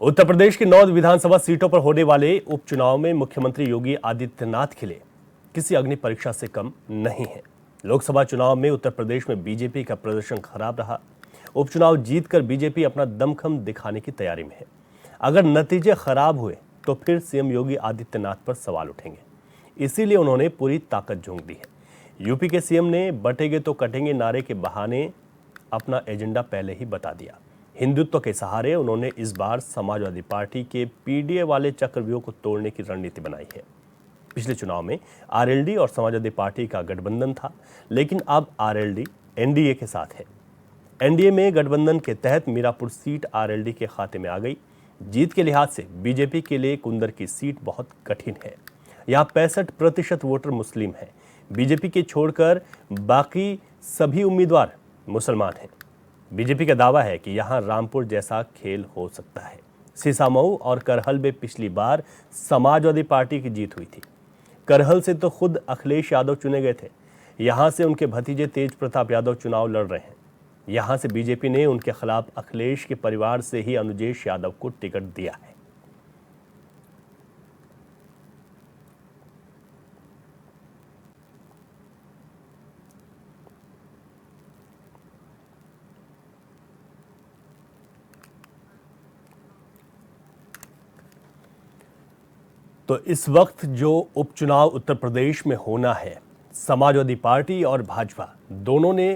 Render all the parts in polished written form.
उत्तर प्रदेश की 9 विधानसभा सीटों पर होने वाले उपचुनाव में मुख्यमंत्री योगी आदित्यनाथ के लिए किसी अग्नि परीक्षा से कम नहीं है। लोकसभा चुनाव में उत्तर प्रदेश में बीजेपी का प्रदर्शन खराब रहा। उपचुनाव जीतकर बीजेपी अपना दमखम दिखाने की तैयारी में है। अगर नतीजे खराब हुए तो फिर सीएम योगी आदित्यनाथ पर सवाल उठेंगे। इसीलिए उन्होंने पूरी ताकत झोंक दी है। यूपी के सीएम ने बटेंगे तो कटेंगे नारे के बहाने अपना एजेंडा पहले ही बता दिया। हिंदुत्व के सहारे उन्होंने इस बार समाजवादी पार्टी के पीडीए वाले चक्रव्यूह को तोड़ने की रणनीति बनाई है। पिछले चुनाव में आरएलडी और समाजवादी पार्टी का गठबंधन था, लेकिन अब आरएलडी एनडीए के साथ है। एनडीए में गठबंधन के तहत मीरापुर सीट आरएलडी के खाते में आ गई। जीत के लिहाज से बीजेपी के लिए कुंदर की सीट बहुत कठिन है। यहाँ 65% वोटर मुस्लिम हैं। बीजेपी के छोड़कर बाकी सभी उम्मीदवार मुसलमान हैं। बीजेपी का दावा है कि यहां रामपुर जैसा खेल हो सकता है। सीसामऊ और करहल में पिछली बार समाजवादी पार्टी की जीत हुई थी। करहल से तो खुद अखिलेश यादव चुने गए थे। यहां से उनके भतीजे तेज प्रताप यादव चुनाव लड़ रहे हैं। यहां से बीजेपी ने उनके खिलाफ अखिलेश के परिवार से ही अनुजेश यादव को टिकट दिया है। तो इस वक्त जो उपचुनाव उत्तर प्रदेश में होना है, समाजवादी पार्टी और भाजपा दोनों ने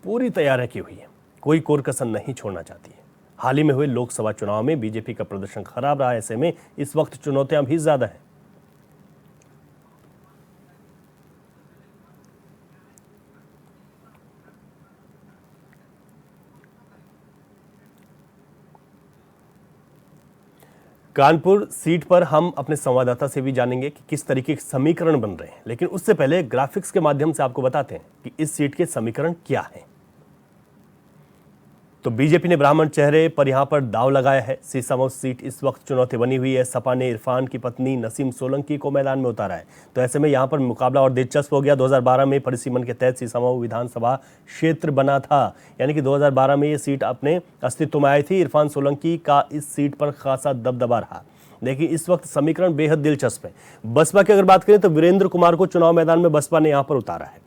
पूरी तैयारी की हुई है। कोई कोर कसर नहीं छोड़ना चाहती है। हाल ही में हुए लोकसभा चुनाव में बीजेपी का प्रदर्शन खराब रहा। ऐसे में इस वक्त चुनौतियां भी ज्यादा हैं। कानपुर सीट पर हम अपने संवाददाता से भी जानेंगे कि किस तरीके के समीकरण बन रहे हैं, लेकिन उससे पहले ग्राफिक्स के माध्यम से आपको बताते हैं कि इस सीट के समीकरण क्या हैं। तो बीजेपी ने ब्राह्मण चेहरे पर यहां पर दांव लगाया है। सीसामऊ सीट इस वक्त चुनौती बनी हुई है। सपा ने इरफान की पत्नी नसीम सोलंकी को मैदान में उतारा है। तो ऐसे में यहां पर मुकाबला और दिलचस्प हो गया। 2012 में परिसीमन के तहत सीसामऊ विधानसभा क्षेत्र बना था, यानी कि 2012 में ये सीट अपने अस्तित्व में आई थी। इरफान सोलंकी का इस सीट पर खासा दबदबा रहा। लेकिन इस वक्त समीकरण बेहद दिलचस्प है। बसपा की अगर बात करें तो वीरेंद्र कुमार को चुनाव मैदान में बसपा ने यहां पर उतारा है।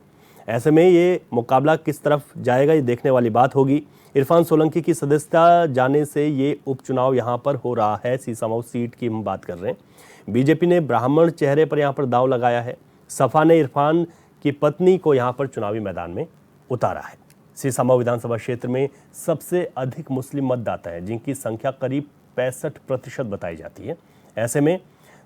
ऐसे में ये मुकाबला किस तरफ जाएगा, ये देखने वाली बात होगी। इरफान सोलंकी की सदस्यता जाने से ये उपचुनाव यहां पर हो रहा है। सीसामऊ सीट की हम बात कर रहे हैं। बीजेपी ने ब्राह्मण चेहरे पर यहां पर दांव लगाया है। सपा ने इरफान की पत्नी को यहां पर चुनावी मैदान में उतारा है। सीसामऊ विधानसभा क्षेत्र में सबसे अधिक मुस्लिम मतदाता हैं, जिनकी संख्या करीब 65% बताई जाती है। ऐसे में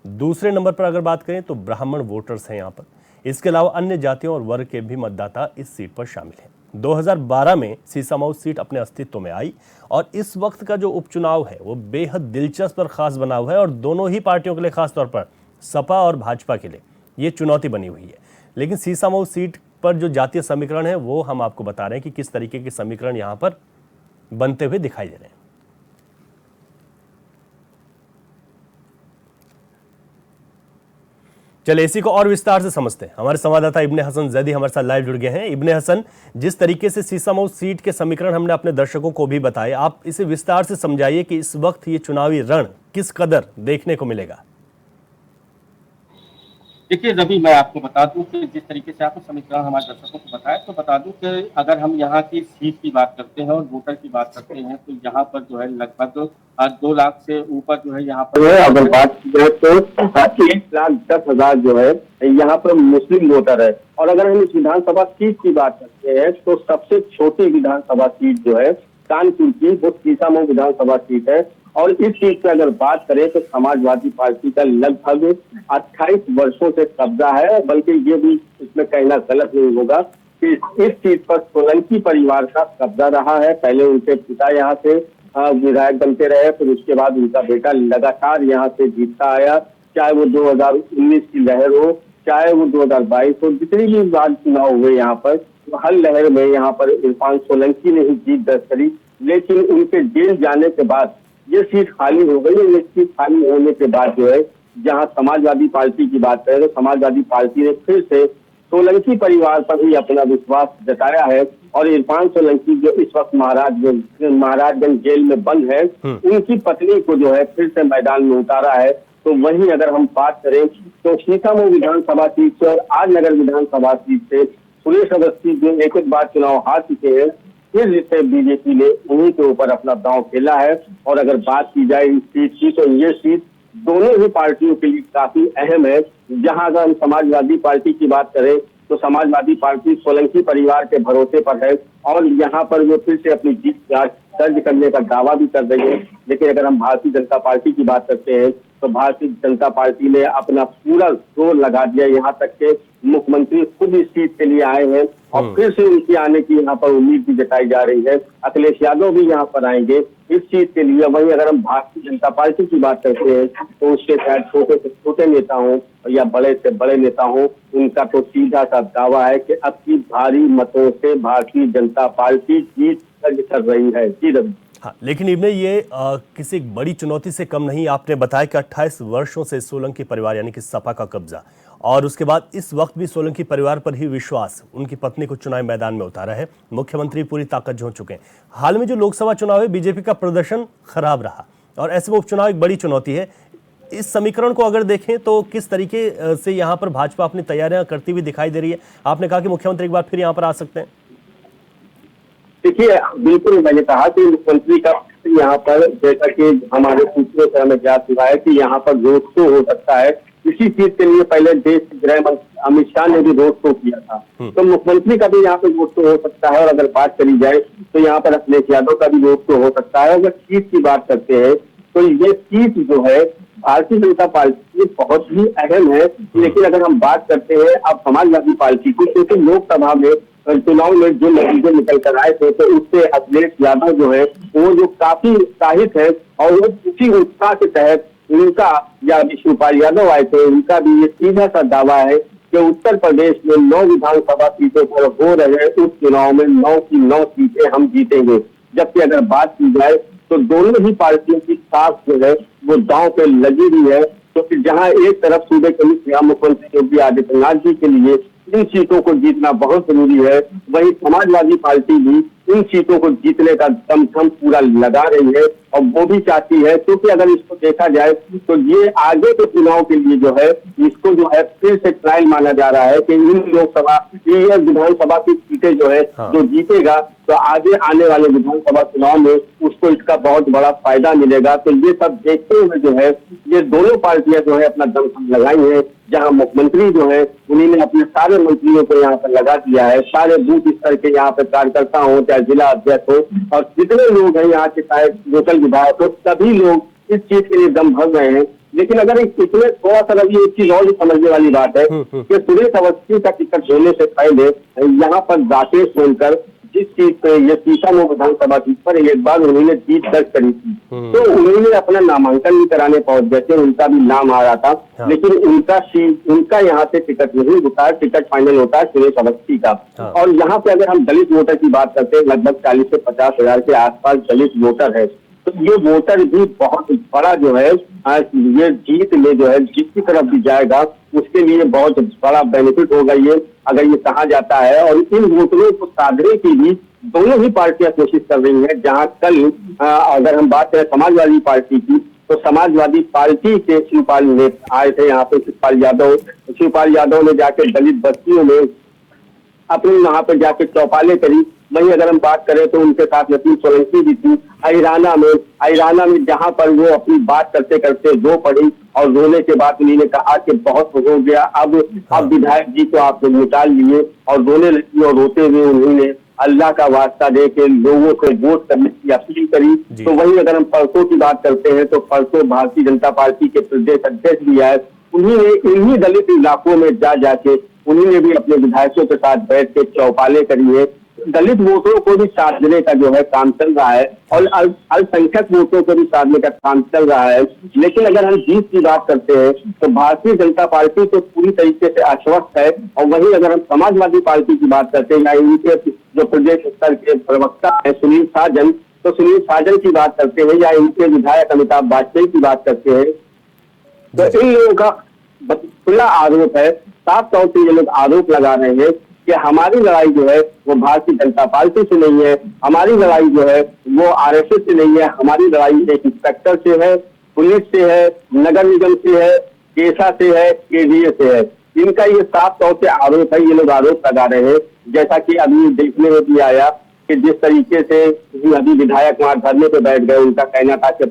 दूसरे नंबर पर अगर बात करें तो ब्राह्मण वोटर्स हैं यहाँ पर। इसके अलावा अन्य जातियों और वर्ग के भी मतदाता इस सीट पर शामिल हैं। 2012 में सीसामऊ सीट अपने अस्तित्व में आई और इस वक्त का जो उपचुनाव है वो बेहद दिलचस्प और खास बना हुआ है और दोनों ही पार्टियों के लिए, खासतौर पर सपा और भाजपा के लिए ये चुनौती बनी हुई है। लेकिन सीसामऊ सीट पर जो जातीय समीकरण है वो हम आपको बता रहे हैं कि किस तरीके के समीकरण यहाँ पर बनते हुए दिखाई दे रहे हैं। चलिए इसी को और विस्तार से समझते हैं। हमारे संवाददाता इब्ने हसन जैदी हमारे साथ लाइव जुड़ गए हैं। इब्ने हसन, जिस तरीके से सीसामऊ सीट के समीकरण हमने अपने दर्शकों को भी बताए, आप इसे विस्तार से समझाइए कि इस वक्त ये चुनावी रण किस कदर देखने को मिलेगा। देखिए रवि, मैं आपको बता दूं कि जिस तरीके से आपको समीकरण हमारे दर्शकों को बताया, तो बता दूं कि अगर हम यहाँ की सीट की बात करते हैं और वोटर की बात करते हैं तो यहाँ पर जो है लगभग 2 लाख से ऊपर जो है यहाँ पर अगर बात की जाए तो 1,10,000 जो है यहाँ पर मुस्लिम वोटर है। और अगर हम इस विधानसभा सीट की बात करते हैं तो सबसे छोटी विधानसभा सीट जो है कानपुर की, वो सीसामऊ विधानसभा सीट है। और इस सीट पर अगर बात करें तो समाजवादी पार्टी का लगभग 28 वर्षों से कब्जा है। बल्कि ये भी इसमें कहना गलत नहीं होगा कि इस सीट पर सोलंकी परिवार का कब्जा रहा है। पहले उनके पिता यहाँ से विधायक बनते रहे, फिर उसके बाद उनका बेटा लगातार यहाँ से जीतता आया। चाहे वो 2019 की लहर हो, चाहे वो 2022 हो, जितनी भी बार चुनाव हुए यहाँ पर, हर लहर में यहाँ पर इरफान सोलंकी ने ही जीत दर्ज करी। लेकिन उनके जेल जाने के बाद ये सीट खाली हो गई। ये सीट खाली होने के बाद जो है, जहां समाजवादी पार्टी की बात करें तो समाजवादी पार्टी ने फिर से सोलंकी परिवार पर ही अपना विश्वास जताया है। और इरफान सोलंकी जो इस वक्त महाराजगंज जेल में बंद है, उनकी पत्नी को जो है फिर से मैदान में उतारा है। तो वहीं अगर हम बात करें तो सीतामऊ विधानसभा सीट से और आज नगर विधानसभा सीट से सुरेश अवस्थी जो एक बार चुनाव हार चुके हैं, फिर से बीजेपी ने उन्हीं के ऊपर अपना दांव खेला है। और अगर बात की जाए इस सीट की तो ये सीट दोनों ही पार्टियों के लिए काफी अहम है। जहां अगर हम समाजवादी पार्टी की बात करें तो समाजवादी पार्टी सोलंकी परिवार के भरोसे पर है और यहाँ पर वो फिर से अपनी जीत दर्ज करने का दावा भी कर रही है। लेकिन अगर हम भारतीय जनता पार्टी की बात करते हैं तो भारतीय जनता पार्टी ने अपना पूरा जोर लगा दिया। यहाँ तक के मुख्यमंत्री खुद इस सीट के लिए आए हैं और फिर से उनकी आने की यहाँ पर उम्मीद भी जताई जा रही है। अखिलेश यादव भी यहाँ पर आएंगे इस सीट के लिए। वहीं अगर हम भारतीय जनता पार्टी की बात करते हैं तो उसके शायद छोटे से छोटे नेता हों या बड़े से बड़े नेता हों, उनका तो सीधा सा दावा है कि अब की भारी मतों से भारतीय जनता पार्टी जीत दर्ज कर रही है। जी रवि। हाँ, लेकिन इनमें ये किसी एक बड़ी चुनौती से कम नहीं। आपने बताया कि 28 वर्षों से सोलंकी परिवार यानी कि सपा का कब्जा और उसके बाद इस वक्त भी सोलंकी परिवार पर ही विश्वास उनकी पत्नी को चुनाव मैदान में उतारा है। मुख्यमंत्री पूरी ताकत झोंक चुके हैं। हाल में जो लोकसभा चुनाव है बीजेपी का प्रदर्शन खराब रहा और ऐसे में उपचुनाव एक बड़ी चुनौती है। इस समीकरण को अगर देखें तो किस तरीके से यहाँ पर भाजपा अपनी तैयारियां करती हुई दिखाई दे रही है? आपने कहा कि मुख्यमंत्री एक बार फिर यहाँ पर आ सकते हैं। देखिए, बिल्कुल मैंने कहा कि मुख्यमंत्री का यहाँ पर, जैसा कि हमारे सूत्रों से हमें ज्ञात हुआ है कि यहाँ पर रोड शो हो सकता है। इसी चीज के लिए पहले देश के गृह मंत्री अमित शाह ने भी रोड शो किया था, तो मुख्यमंत्री का भी यहाँ पे रोड शो हो सकता है। और अगर बात करी जाए तो यहाँ पर अखिलेश यादव का भी रोड शो हो सकता है। अगर सीट की बात करते हैं तो ये सीट जो है भारतीय जनता पार्टी की बहुत ही अहम है। लेकिन अगर हम बात करते हैं अब समाजवादी पार्टी की, क्योंकि लोकसभा में चुनाव में जो नतीजे निकल कर आए थे तो उससे अखिलेश यादव जो है वो जो काफी उत्साहित है और वो उसी उत्साह के तहत उनका या शिवपाल यादव आए थे, उनका भी ये सीधा सा दावा है कि उत्तर प्रदेश में 9 विधानसभा सीटों पर हो रहे उस चुनाव में 9 की 9 सीटें हम जीतेंगे। जबकि अगर बात की जाए तो दोनों ही पार्टियों की साख जो है वो दांव पे लगी हुई है। तो फिर जहां एक तरफ सूबे के मुख्यमंत्री योगी आदित्यनाथ जी के लिए इन सीटों को जीतना बहुत जरूरी है, वहीं समाजवादी पार्टी भी इन सीटों को जीतने का दमखम पूरा लगा रही है और वो भी चाहती है। क्योंकि अगर इसको देखा जाए तो ये आगे के चुनाव के लिए जो है इसको जो है फिर से ट्रायल माना जा रहा है कि इन लोकसभा विधानसभा की सीटें जो है जो जीतेगा तो आगे आने वाले विधानसभा चुनाव में उसको इसका बहुत बड़ा फायदा मिलेगा। तो ये सब देखते हुए जो है ये दोनों पार्टियां जो है अपना दमखम लगाई है। जहां मुख्यमंत्री जो है उन्होंने अपने सारे मंत्रियों को यहाँ पर लगा दिया है, सारे बूथ स्तर के यहाँ पे कार्यकर्ता हो चाहे जिला अध्यक्ष हो और जितने लोग हैं यहाँ के चाहे लोकल विधायक हो, सभी लोग इस चीज के लिए दम भर रहे हैं। लेकिन अगर इसमें थोड़ा सा रवि एक चीज और समझने वाली बात है कि सुरेश अवस्थी का टिकट होने से पहले यहाँ पर राकेश सोनकर जिस चीज पे ये सीतामऊ विधानसभा सीट पर एक बार उन्होंने जीत दर्ज करी थी, तो उन्होंने अपना नामांकन भी कराने पहुंच गए थे, उनका भी नाम आ रहा था। लेकिन उनका यहाँ से टिकट नहीं होता है, टिकट फाइनल होता है सुरेश अवस्थी का। और यहाँ पे अगर हम दलित वोटर की बात करते हैं, लगभग 40 से 50 हजार के आसपास दलित वोटर है। तो ये वोटर भी बहुत बड़ा जो है ये जीत में जो है जिसकी तरफ भी जाएगा उसके लिए बहुत बड़ा बेनिफिट होगा ये अगर ये कहा जाता है। और इन वोटरों को साधने की भी दोनों ही पार्टियां कोशिश कर रही हैं। जहां कल अगर हम बात करें समाजवादी पार्टी की तो समाजवादी पार्टी के शिवपाल ने आए थे यहाँ पे, शिवपाल यादव ने जाके दलित बस्तियों में अपने वहां पर जाके चौपाले करी। वहीं अगर हम बात करें तो उनके साथ नसीम सोलंकी भी थी आइराना में जहां पर वो अपनी बात करते करते रो पड़ी और रोने के बाद उन्होंने कहा कि बहुत हो गया, अब विधायक जी को आप निकाल लिए और रोने लगी और रोते हुए उन्होंने अल्लाह का वास्ता दे के लोगों को वोट करने की अपील करी। तो वहीं अगर हम परसों की बात करते हैं तो परसों भारतीय जनता पार्टी के प्रदेश अध्यक्ष भी आए, उन्होंने इन्हीं दलित इलाकों में जाके उन्होंने भी अपने विधायकों के साथ बैठ के चौपाले करी है। दलित वोटरों को भी साधने का जो है काम चल रहा है और अल्पसंख्यक वोटरों को भी साधने का काम चल रहा है। लेकिन अगर हम जीत की बात करते हैं तो भारतीय जनता पार्टी तो पूरी तरीके से आश्वस्त है। और वहीं अगर हम समाजवादी पार्टी की बात करते हैं या इनके जो प्रदेश स्तर के प्रवक्ता है सुनील साजन, तो सुनील साजन की बात करते हैं या इनके विधायक अमिताभ वाजपेयी की बात करते हैं तो इन लोगों का खुला आरोप है साफ तौर से ये लोग आरोप लगा रहे हैं कि हमारी लड़ाई जो है वो भारतीय जनता पार्टी से नहीं है, हमारी लड़ाई जो है वो आरएसएस से नहीं है, हमारी लड़ाई एक इंस्पेक्टर से है, पुलिस से है, नगर निगम से है, केसा से है, केडीए से है। इनका ये साफ तौर से आरोप है, ये लोग आरोप लगा रहे हैं। जैसा कि अभी देखने में भी आया कि जिस तरीके से अभी विधायक वहां धरने पे बैठ गए, उनका कहना था कि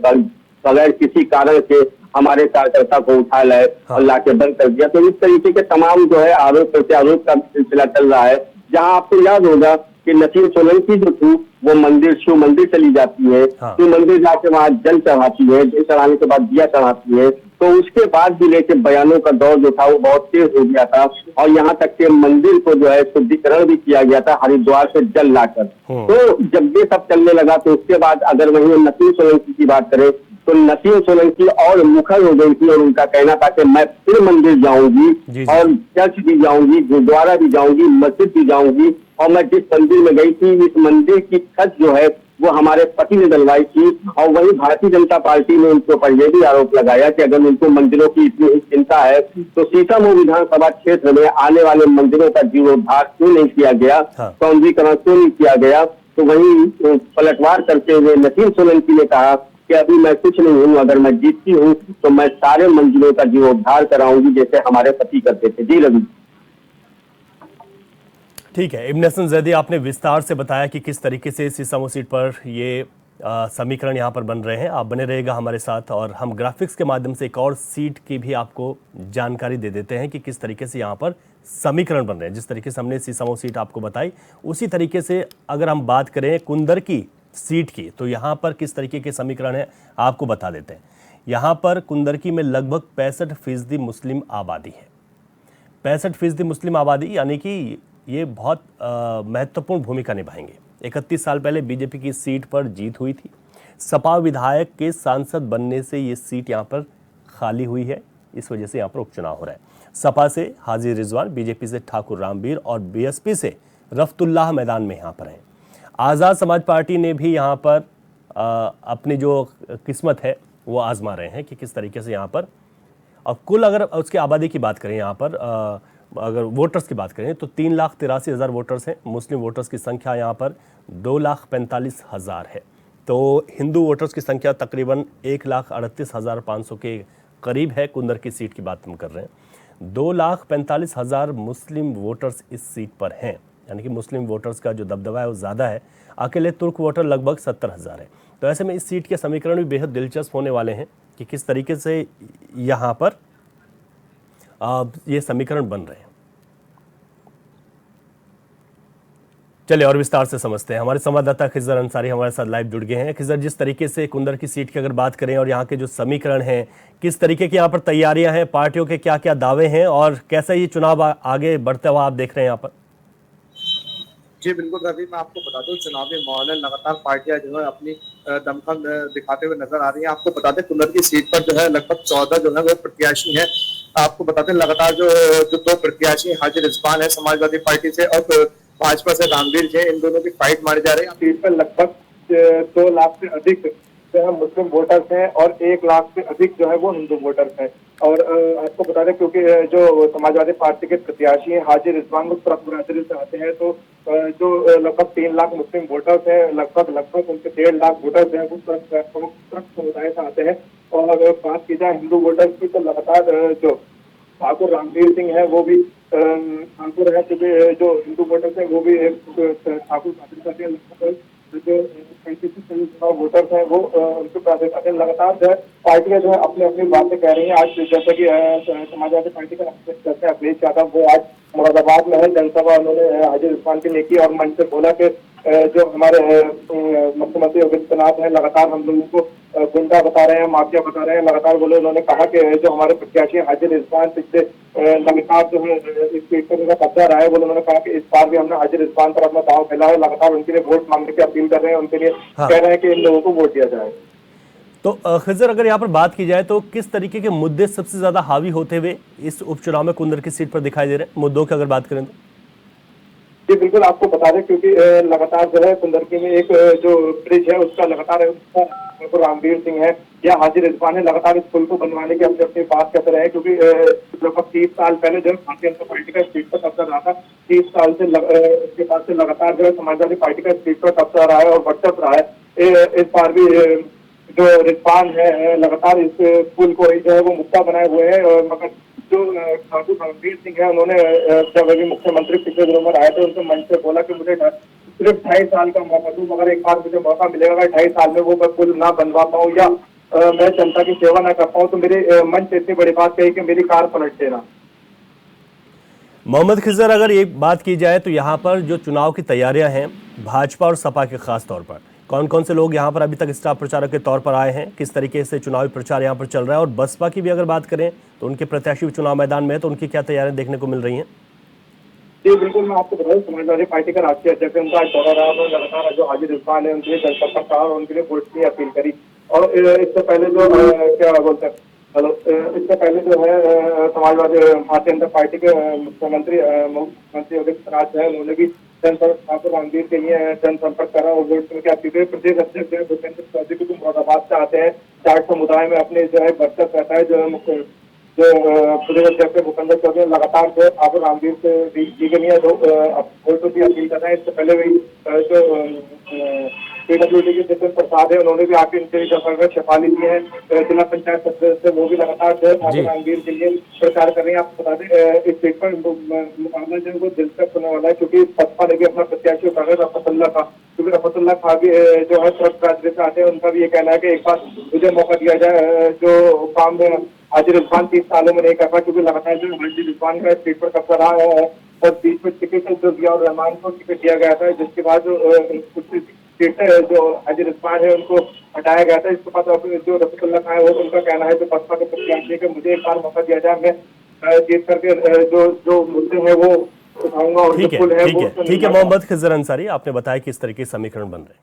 बगैर किसी कारण से हमारे कार्यकर्ता को उठा लाए और लाके बंद कर दिया। तो इस तरीके के तमाम जो है आरोप का सिलसिला चल रहा है। जहां आपको याद होगा कि नसीम सोलंकी जो थी वो मंदिर, शिव मंदिर चली जाती है, शिव मंदिर जाके वहां जल चढ़ाती है, जल चढ़ाने के बाद दिया चढ़ाती है, तो उसके बाद भी लेके बयानों का दौर जो था वो बहुत तेज हो गया था और यहाँ तक के मंदिर को जो है शुद्धिकरण भी किया गया था हरिद्वार से जल लाकर। तो जब ये सब चलने लगा तो उसके बाद अगर वहीं नसीम सोलंकी की बात करें तो नसीम सोलंकी और मुखर हो गई थी और उनका कहना था कि मैं फिर मंदिर जाऊंगी और चर्च भी जाऊंगी, गुरुद्वारा भी जाऊंगी, मस्जिद भी जाऊंगी और मैं जिस मंदिर में गई थी इस मंदिर की छत जो है वो हमारे पति ने डलवाई थी। और वही भारतीय जनता पार्टी ने उनके ऊपर यह भी आरोप लगाया कि अगर उनको मंदिरों की इतनी ही चिंता है तो सीतामऊ विधानसभा क्षेत्र में आने वाले मंदिरों का जीर्णोद्धार क्यों नहीं किया गया, सौंदर्यीकरण क्यों नहीं किया गया। तो वही पलटवार करते हुए नसीम सोलंकी ने कहा कि अभी मैं कुछ नहीं हूँ, अगर मैं जीतती हूँ तो मैं सारे मंदिरों का जीर्णोद्धार कराऊंगी जैसे हमारे पति करते थे। जी रवि। ठीक है, इब्न हसन जैदी, आपने विस्तार से बताया कि किस तरीके से सीसामऊ सीट पर ये समीकरण यहाँ पर बन रहे हैं। आप बने रहेगा हमारे साथ और हम ग्राफिक्स के माध्यम से एक और सीट की भी आपको जानकारी दे देते हैं कि किस तरीके से यहाँ पर समीकरण बन रहे हैं। जिस तरीके से हमने सीसामऊ सीट आपको बताई उसी तरीके से अगर हम बात करें कुंदर की सीट की तो यहाँ पर किस तरीके के समीकरण है आपको बता देते हैं। यहाँ पर कुंदरकी में लगभग 65% मुस्लिम आबादी है। 65% मुस्लिम आबादी यानी कि ये बहुत महत्वपूर्ण भूमिका निभाएंगे। 31 साल पहले बीजेपी की सीट पर जीत हुई थी। सपा विधायक के सांसद बनने से ये सीट यहाँ पर खाली हुई है, इस वजह से यहाँ पर उपचुनाव हो रहा है। सपा से हाजी रिजवान, बीजेपी से ठाकुर रामवीर और बीएसपी से रफ्तुल्लाह मैदान में यहाँ पर हैं। आज़ाद समाज पार्टी ने भी यहाँ पर अपनी जो किस्मत है वो आजमा रहे हैं कि किस तरीके से यहाँ पर, और कुल अगर उसकी आबादी की बात करें यहाँ पर अगर वोटर्स की बात करें तो 3,83,000 वोटर्स हैं। मुस्लिम वोटर्स की संख्या यहाँ पर 2,45,000 है। तो हिंदू वोटर्स की संख्या तकरीबन 1,38,500 के करीब है। कुंदर की सीट की बात हम कर रहे हैं। 2,45,000 मुस्लिम वोटर्स इस सीट पर हैं, यानी कि मुस्लिम वोटर्स का जो दबदबा है वो ज़्यादा है। अकेले तुर्क वोटर लगभग 70,000 है। तो ऐसे में इस सीट के समीकरण भी बेहद दिलचस्प होने वाले हैं कि किस तरीके से यहाँ पर ये समीकरण बन रहे हैं। चलिए और विस्तार से समझते हैं। हमारे संवाददाता खिजर अंसारी हमारे साथ लाइव जुड़ गए हैं। खिजर, जिस तरीके से कुंदर की सीट की अगर बात करें और यहाँ के जो समीकरण हैं, किस तरीके की यहाँ पर तैयारियां हैं, पार्टियों के क्या क्या दावे हैं और कैसा ये चुनाव आगे बढ़ता हुआ आप देख रहे हैं यहाँ पर? जी बिल्कुल रवि, मैं आपको बता दूं चुनावी माहौल है, लगातार पार्टियां जो है अपनी दमखम दिखाते हुए नजर आ रही हैं। आपको बता दें कुंदर की सीट पर जो है लगभग 14 जो है वो प्रत्याशी हैं। आपको बता दें लगातार जो 2 प्रत्याशी हाजी रिजवान है समाजवादी पार्टी से और भाजपा से रामवीर है, इन दोनों की फाइट मारी जा रही है। सीट पर लगभग 2 लाख से अधिक जो है मुस्लिम वोटर्स हैं और 1 लाख से अधिक जो है वो हिंदू वोटर्स हैं। और आपको बता दें क्योंकि जो समाजवादी पार्टी के प्रत्याशी हैं हाजी रिजवान वो तुर्क से आते हैं, तो जो लगभग 3 लाख मुस्लिम वोटर्स हैं, लगभग उनके 1.5 लाख वोटर्स हैं वो तुर्क समुदाय से आते हैं। और अगर बात की जाए हिंदू वोटर्स की तो लगातार जो ठाकुर रामवीर सिंह है वो भी ठाकुर है, क्योंकि जो हिंदू वोटर्स हैं वो भी ठाकुर लगभग जो वोटर्स हैं वो उनके प्राथमिकता लगातार जो है पार्टियां जो है अपनी अपनी बातें कह रही हैं। आज जैसे कि समाजवादी पार्टी का अध्यक्ष अखिलेश यादव वो आज मुरादाबाद में है, जनसभा उन्होंने हाजी रिजवान की ने की और मंच से बोला कि जो हमारे मुख्यमंत्री योगी आदित्यनाथ है लगातार हम लोगों को गुंडा बता रहे हैं, माफिया बता रहे हैं। लगातार बोले उन्होंने कहा कि जो हमारे प्रत्याशी हाजी रिजवान पिछले लगातार जो है इस सीट पर उनका कब्जा रहा है, वो उन्होंने कहा कि इस बार भी हमने हाजी रिजवान पर अपना दाव फैला है। लगातार उनके लिए वोट मांगने की अपील कर रहे हैं, उनके लिए कह रहे हैं कि इन लोगों को वोट दिया जाए। तो खिजर, अगर यहाँ पर बात की जाए तो किस तरीके के मुद्दे सबसे ज्यादा हावी होते हुए इस उपचुनाव में कुंदर की सीट पर दिखाई दे रहे हैं, मुद्दों की अगर बात करें तो? जी बिल्कुल, आपको बता दें क्योंकि लगातार जो है कुंदरकी में एक जो ब्रिज है उसका लगातार रणवीर सिंह है या हाजी रिजवान है, लगातार इस पुल को बनवाने की अपनी अपनी बात करते रहे, क्योंकि लगभग 30 साल पहले जो भारतीय जनता पार्टी का सीट पर कब्जा रहा था, 30 साल से इसके बाद से लगातार जो है समाजवादी पार्टी का सीट पर कब्जा रहा है और वर्चस्व रहा है। इस बार भी जो रिजवान है लगातार इस पुल को जो है वो मुद्दा बनाए हुए हैं, मगर जो ठाकुर रणवीर सिंह है उन्होंने जब अभी मुख्यमंत्री पिछले दिनों में आए थे उनसे मंच से बोला कि मुझे सिर्फ 2.5 साल का मौका दूं, मगर एक बार मुझे मौका मिलेगा, अगर 2.5 साल में वो मैं पुल ना बनवा पाऊं या मैं जनता की सेवा ना कर पाऊं तो मेरे मन से इतनी बड़ी बात कही कि मेरी कार पलट देना। मोहम्मद खिजर, अगर एक बात की जाए तो यहाँ पर जो चुनाव की तैयारियां हैं भाजपा और सपा के खास तौर पर, कौन कौन से लोग यहाँ पर अभी तक स्टार प्रचारक के तौर पर आए हैं, किस तरीके से चुनावी प्रचार यहाँ पर चल रहा है, और बसपा की भी अगर बात करें तो उनके प्रत्याशी भी चुनाव मैदान में है, तो उनकी क्या तैयारियां देखने को मिल रही हैं? जी बिल्कुल, मैं आपको बताऊं समाजवादी पार्टी का राष्ट्रीय अध्यक्ष उनका आज दौरा रहा, उन्होंने लगातार जो हाजी रिजवान है उनके लिए जनसंपर्क करा और उनके लिए वोट की अपील करी। और इससे पहले जो क्या बोलते हैं इससे पहले जो है समाजवादी भारतीय जनता पार्टी के मुख्यमंत्री योगी आदित्यनाथ है, उन्होंने भी ठाकुर रणवीर के लिए जनसंपर्क करा और वोट की अपील करी। प्रदेश अध्यक्ष जो है भूपेंद्र चौधरी को मुरादाबाद से आते हैं, जाट समुदाय में अपने जो है वर्चस्व रहता है, जो प्रदेश अध्यक्ष भूपेंद्र चौधरी लगातार जो ठाकुर रणवीर से जी के लिए वोटों की अपील कर रहे हैं। इससे पहले भी जो पीडब्ल्यूडी के जितिन प्रसाद है उन्होंने भी आके इनसे शफाली दी है, जिला पंचायत सदस्य वो भी लगातार जो ठाकुर रणवीर के लिए प्रचार कर रहे हैं। आपको बता दें इस सीट पर मुकाबला जो है वो दिलचस्प होने वाला है, क्योंकि बसपा ने भी अपना प्रत्याशी उतारा रफतुल्ला खां, क्योंकि रफतुल्ला खां भी जो है ट्रक राजनीति से आते हैं, उनका भी ये कहना है कि एक बार मुझे मौका दिया जाए जो काम हाजी रिजवान 30 सालों में नहीं कर पाया, क्योंकि लगातार जो हाजी रिजवान का सीट पर कब्जा रहा है और बीच में टिकट जो दिया और रहमान को टिकट दिया गया था, जिसके बाद जो सीटें जो हाजी रिजवान है उनको हटाया गया था। इसके बाद जो रफीकुल्लाह खान है वो उनका कहना है जो बसपा के प्रत्याशी कि मुझे एक बार मौका दिया जाए, मैं जीत करके जो मुद्दे हैं वो उठाऊंगा। और ठीक है मोहम्मद खिजर अंसारी, आपने बताया कि इस तरह के समीकरण बन रहे हैं।